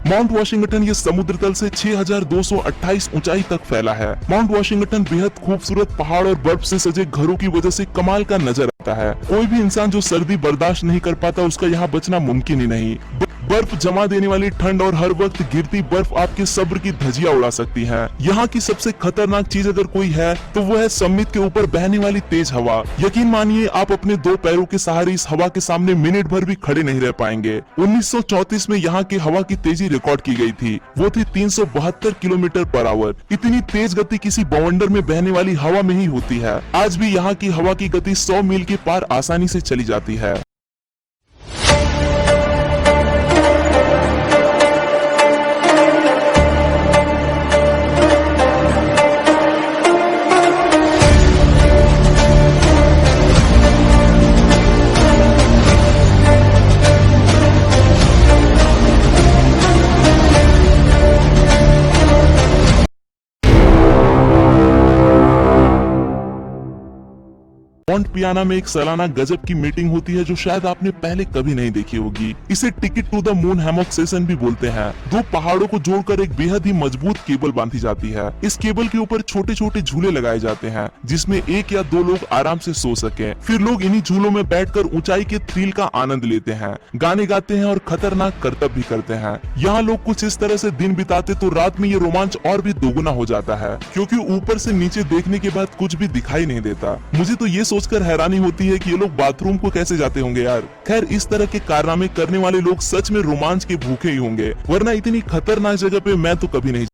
Mount Washington ये समुद्र तल से 6,228 ऊंचाई तक फैला है। माउंट वॉशिंगटन बेहद खूबसूरत पहाड़ और बर्फ से सजे घरों की वजह से कमाल का नजर आता है। कोई भी इंसान जो सर्दी बर्दाश्त नहीं कर पाता उसका यहाँ बचना मुमकिन ही नहीं। बर्फ जमा देने वाली ठंड और हर वक्त गिरती बर्फ आपके सब्र की धज्जियां उड़ा सकती है। यहाँ की सबसे खतरनाक चीज अगर कोई है तो वो है समिट के ऊपर बहने वाली तेज हवा। यकीन मानिए आप अपने दो पैरों के सहारे इस हवा के सामने मिनट भर भी खड़े नहीं रह पाएंगे। 1934 में यहाँ की हवा की तेजी रिकॉर्ड की गई थी, वो थी 372 किलोमीटर पर आवर। इतनी तेज गति किसी बवंडर में बहने वाली हवा में ही होती है। आज भी यहाँ की हवा की गति 100 मील के पार आसानी से चली जाती है। मॉन्ट पियाना में एक सालाना गजब की मीटिंग होती है जो शायद आपने पहले कभी नहीं देखी होगी। इसे ticket to the moon hammock session भी बोलते हैं। दो पहाड़ों को जोड़कर एक बेहद ही मजबूत केबल बांधी जाती है। इस केबल के ऊपर छोटे छोटे झूले लगाए जाते हैं जिसमें एक या दो लोग आराम से सो सके। फिर लोग इन्हीं झूलों में बैठकर ऊंचाई के थ्रिल का आनंद लेते हैं, गाने गाते हैं और खतरनाक करतब भी करते हैं। यहाँ लोग कुछ इस तरह से दिन बिताते तो रात में ये रोमांच और भी दोगुना हो जाता है, क्योंकि ऊपर से नीचे देखने के बाद कुछ भी दिखाई नहीं देता। मुझे तो ये सोचकर हैरानी होती है कि ये लोग बाथरूम को कैसे जाते होंगे यार। खैर, इस तरह के कारनामे करने वाले लोग सच में रोमांच के भूखे ही होंगे, वरना इतनी खतरनाक जगह पे मैं तो कभी नहीं।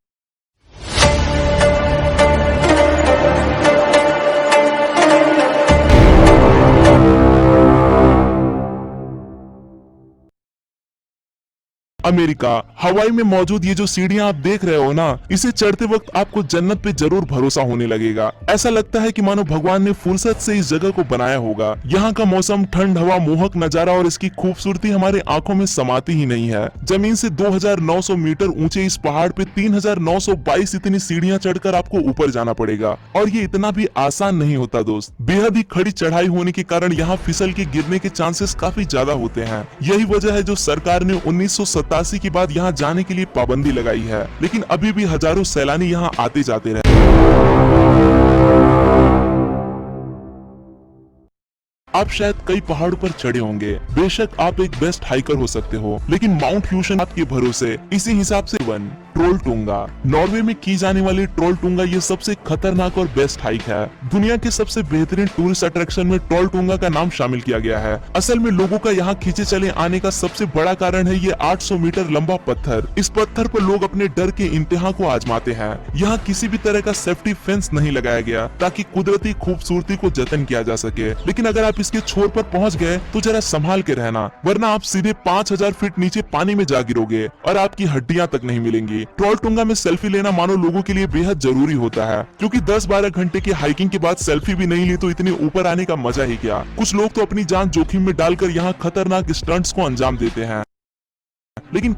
अमेरिका हवाई में मौजूद ये जो सीढ़ियां आप देख रहे हो ना, इसे चढ़ते वक्त आपको जन्नत पे जरूर भरोसा होने लगेगा। ऐसा लगता है कि मानो भगवान ने फुर्सत से इस जगह को बनाया होगा। यहाँ का मौसम, ठंड हवा, मोहक नजारा और इसकी खूबसूरती हमारे आंखों में समाती ही नहीं है। जमीन से 2,900 मीटर ऊंचे इस पहाड़ पे 3,922 इतनी सीढ़ियां चढ़कर आपको ऊपर जाना पड़ेगा, और ये इतना भी आसान नहीं होता दोस्त। बेहद ही खड़ी चढ़ाई होने के कारण यहाँ फिसल के गिरने के चांसेस काफी ज्यादा होते हैं। यही वजह है जो सरकार ने 1987 के बाद यहाँ जाने के लिए पाबंदी लगाई है, लेकिन अभी भी हजारों सैलानी यहाँ आते जाते रहे। आप शायद कई पहाड़ों पर चढ़े होंगे, बेशक आप एक बेस्ट हाइकर हो सकते हो, लेकिन माउंट ह्यूशन आपके भरोसे। इसी हिसाब से ट्रोल टूंगा, नॉर्वे में की जाने वाली ट्रोल टूंगा ये सबसे खतरनाक और बेस्ट हाइक है। दुनिया के सबसे बेहतरीन टूरिस्ट अट्रैक्शन में ट्रोल टूंगा का नाम शामिल किया गया है। असल में लोगों का यहाँ खींचे चले आने का सबसे बड़ा कारण है ये 800 मीटर लंबा पत्थर। इस पत्थर पर लोग अपने डर के इंतहा को आजमाते हैं। यहाँ किसी भी तरह का सेफ्टी फेंस नहीं लगाया गया ताकि कुदरती खूबसूरती को जतन किया जा सके, लेकिन अगर आप इसके छोर पर पहुँच गए तो जरा संभाल के रहना, वरना आप सीधे 5,000 फीट नीचे पानी में जा गिरोगे और आपकी हड्डियां तक नहीं मिलेंगी। ट्रोल टूंगा में सेल्फी लेना मानो लोगों के लिए बेहद जरूरी होता है, क्योंकि 10-12 घंटे की हाइकिंग के बाद सेल्फी भी नहीं ली तो इतने ऊपर आने का मजा ही क्या। कुछ लोग तो अपनी जान जोखिम में डालकर यहाँ खतरनाक स्टंट्स को अंजाम देते हैं, लेकिन